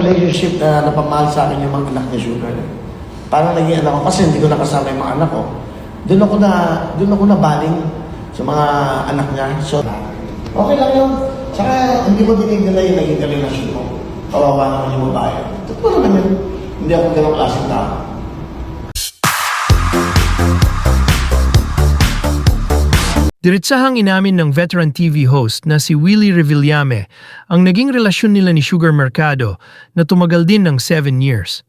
Relationship na napamahal sa akin yung mga anak ni Sugar. Parang naging anak ko kasi hindi ko nakasama yung mga anak ko. Doon ako nabaling sa mga anak niya. So, okay lang yun. Saka hindi mo dinigala yung naging relasyon mo. Kawawa naman yung babae. Totoo naman yun. Hindi ako ganong klaseng tao. Diretsahang inamin ng veteran TV host na si Willie Revillame ang naging relasyon nila ni Sugar Mercado na tumagal din ng 7 years.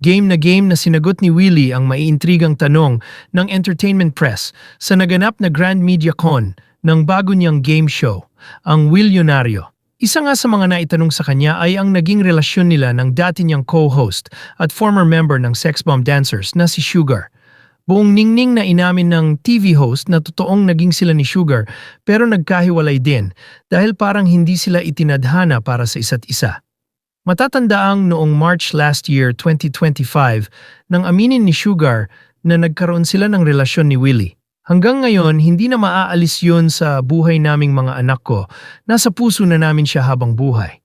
Game na sinagot ni Willie ang maiintrigang tanong ng entertainment press sa naganap na Grand Media Con ng bago niyang game show, ang Willionario. Isa nga sa mga naitanong sa kanya ay ang naging relasyon nila ng dati niyang co-host at former member ng Sex Bomb Dancers na si Sugar. Buong ningning na inamin ng TV host na totoong naging sila ni Sugar pero nagkahiwalay din dahil parang hindi sila itinadhana para sa isa't isa. Matatandaang noong March last year 2025 nang aminin ni Sugar na nagkaroon sila ng relasyon ni Willie. Hanggang ngayon hindi na maaalis yun sa buhay naming mga anak ko, nasa puso na namin siya habang buhay.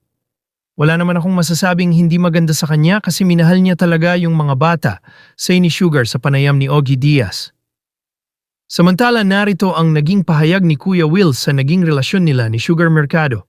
Wala naman akong masasabing hindi maganda sa kanya kasi minahal niya talaga yung mga bata, say ni Sugar sa panayam ni Ogie Diaz. Samantala narito ang naging pahayag ni Kuya Will sa naging relasyon nila ni Sugar Mercado.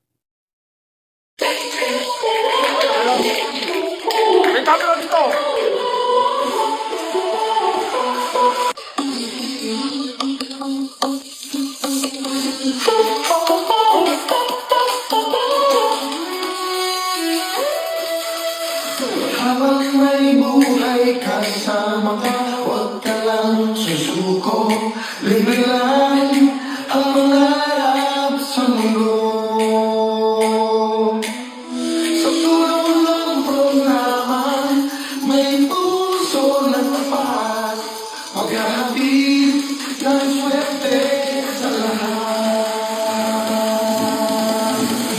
Habang may buhay kasama ka, huwag ka lang susuko. Libre lang ang mangarap sa mundo. Sa tulong ng programa, may puso na tapat. Maghahatid ng swerte sa lahat.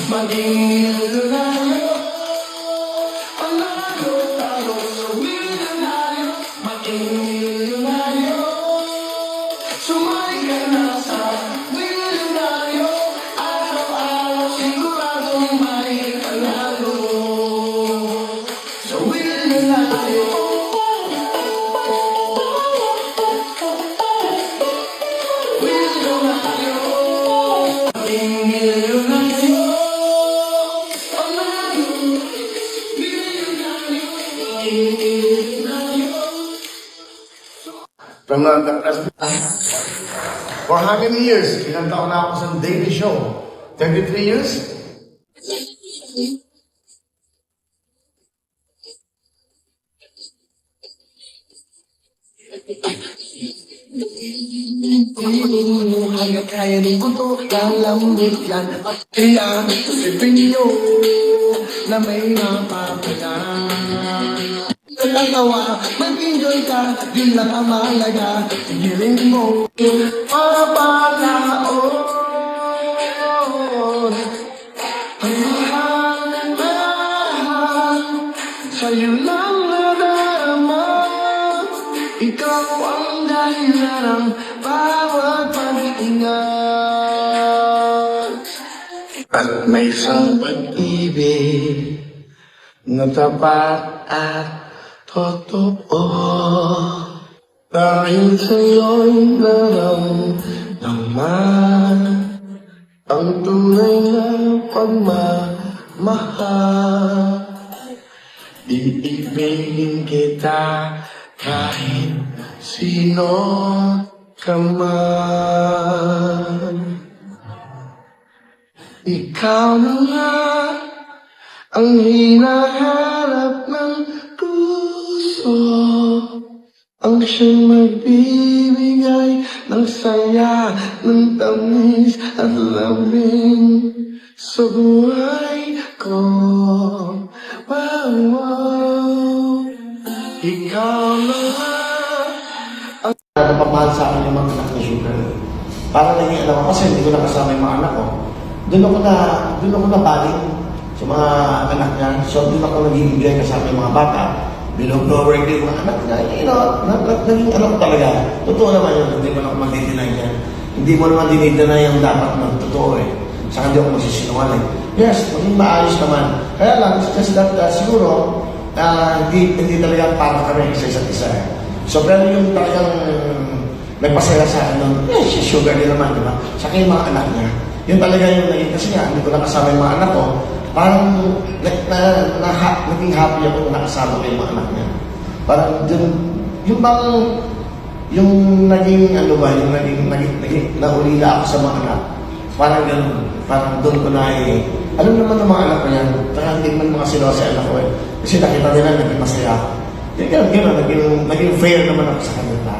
Maging lunayo, sumay ka na sa Willionario. Araw-araw siguradong may panalo sa Willionario. Willionario, maging milyonaryo. Panalo, milyonaryo, maging milyonaryo. From for how many years? Ilang taon na ako sa daily show? 33 years? Kaya rin ko to, lalambot yan at kaya isipin nyo na may mapapayan. Nagagawa, mag-enjoy ka, yun lang ang mahalaga. Tigilin mo, mapalaon. Ang mahal, sa'yo lang nadarama. Ikaw ang dahilan ng bawat pag-ingat. At may isang pag-ibig na tapat at totoo. Dahil sa'yo'y naramdaman ang tunay na pagmamahal. Iibigin kita kahit sino ka man. Ikaw na nga ang hinahanap ng puso, ang siyang magbibigay ng saya, ng tamis at lamig sa buhay ko. Wow, wow. Ikaw na ang Napamahal sa akin yung mga anak ni Sugar. Parang naging anak ko kasi hindi ko nakasama yung mga anak ko. Doon ako nabaling sa mga anak niya. So doon ako nagigibigay kasama yung mga bata. Binoblower ko yung mga anak niya. You know, naging anak ko talaga. Totoo naman yun. Hindi mo na ako mag-deny yan. Hindi mo naman dinideny ang dapat na totoo eh. Saka hindi ako magsisinungaling. Yes, maging maayos naman. Kaya lang, it's just that siguro, hindi talaga para kami sa isa't isa. So, pero yung talagang nagpasaya sa akin nun, si Sugar din naman, di ba? Saka yung mga anak niya. Yun talaga yung naging, kasi nga, hindi ko nakasama yung mga anak ko, parang naging happy ako na nakasama ko yung mga anak niya. Parang yung bang, yung naging, ano ba, yung naging naulila ako sa mga anak. Parang ganun, parang doon ko na alam naman ng mga anak ko yan, saka hindi man mga sila sa anak ko kasi nakita nila, naging masaya ako. Gano'n, naging fair naman ako sa kanila.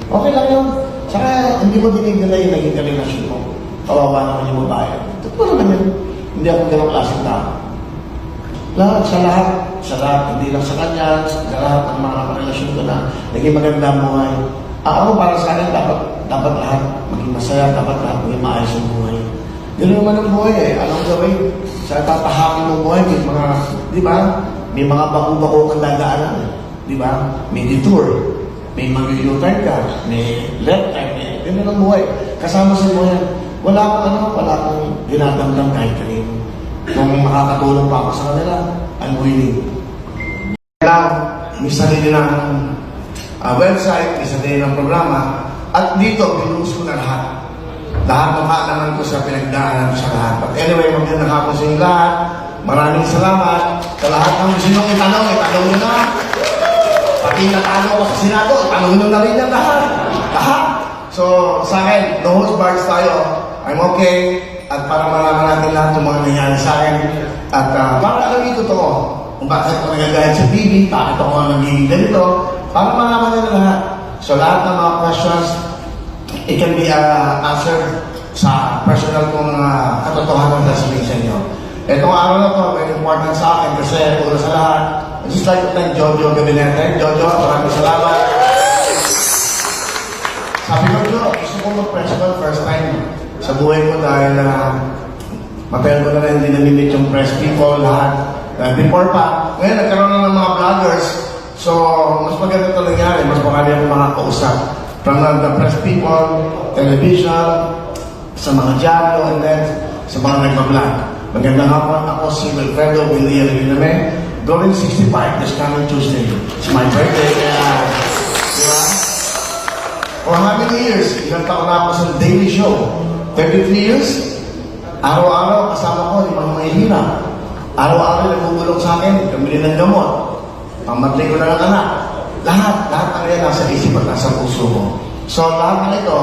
Okay lang yun. Saka hindi mo dinigala yung naging relasyon mo. Kawawa naman yung babae. Totoo naman yun. Hindi ako ganong klaseng tao. Sa lahat, hindi lang sa kanya, sa lahat ng mga relasyon ko na naging maganda ang buhay. Ako para sa akin, dapat lahat maging masaya, dapat lahat maging maayos ang buhay. Ganun naman ang buhay Anong gawin? Sa tatahakin ng buhay, may mga, di ba? May mga bako-bako kang dadaanan. Di ba? May detour. May mag-u-turn ka. May left turn. Ganun ang buhay. Kasama sa buhay, wala akong dinadamdam kahit kanino. Kung makakatulong pa ako sa kanila, I'm willing. Now, may sarili ng website, may sarili ng programa, at dito, pinuhos ko na lahat. Lahat ng kaalaman ko sa pinagdaanan ko sa lahat. But anyway, magandang hapon sa inyo lahat. Maraming salamat sa lahat ng gusto nyo itanong nyo na. Pati natalo ko sa Senado, itanong nyo na rin yan lahat. Lahat. So, sa akin, no holds barred tayo. I'm okay. At para malaman natin lahat ng mga nangyari sa akin. At para alam ito to, kung bakit ako nagagayad sa TV, bakit ako nagiging ganito, para malaman nila lahat. So, lahat ng mga questions, it can be answered sa personal kong katotohanan na sabihin sa inyo. Itong araw na to, very important sa akin kasi una sa lahat, I'd just like to thank Jojo Gabinete. Jojo, maraming salamat. Sabi ko, Jo, gusto ko mag-principal first time sa buhay ko dahil matagal ko na rin hindi namimit yung press people, lahat. Before pa, ngayon nagkaroon na ng mga vloggers, so mas maganda ito nangyari, mas marami akong makakausap. From the press people, television, sa mga dyaryo, and then sa mga nagpa-vlog. Magandang hapon, ako si Wilfredo William Vilame, going 65 this coming Tuesday. It's my birthday, kaya, di ba? For how many years? Ilang taon na ako sa Daily Show? 33 years? Araw-araw, kasama ko, limang mahihirap. Araw-araw, nagugulong sa akin, kamili ng gamot. Pamatay ko na ng anak. Lahat ng yan nasa isip at nasa puso ko. So, lahat ng ito,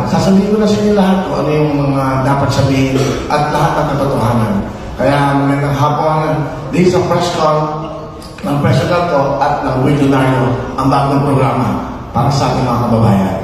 sasabihin ko na sa inyo lahat kung ano yung mga dapat sabihin at lahat ng katotohanan. Kaya magandang hapon, this is a press call ng President ko at ng Widonaryo, ang bagong programa para sa ating mga kababayan.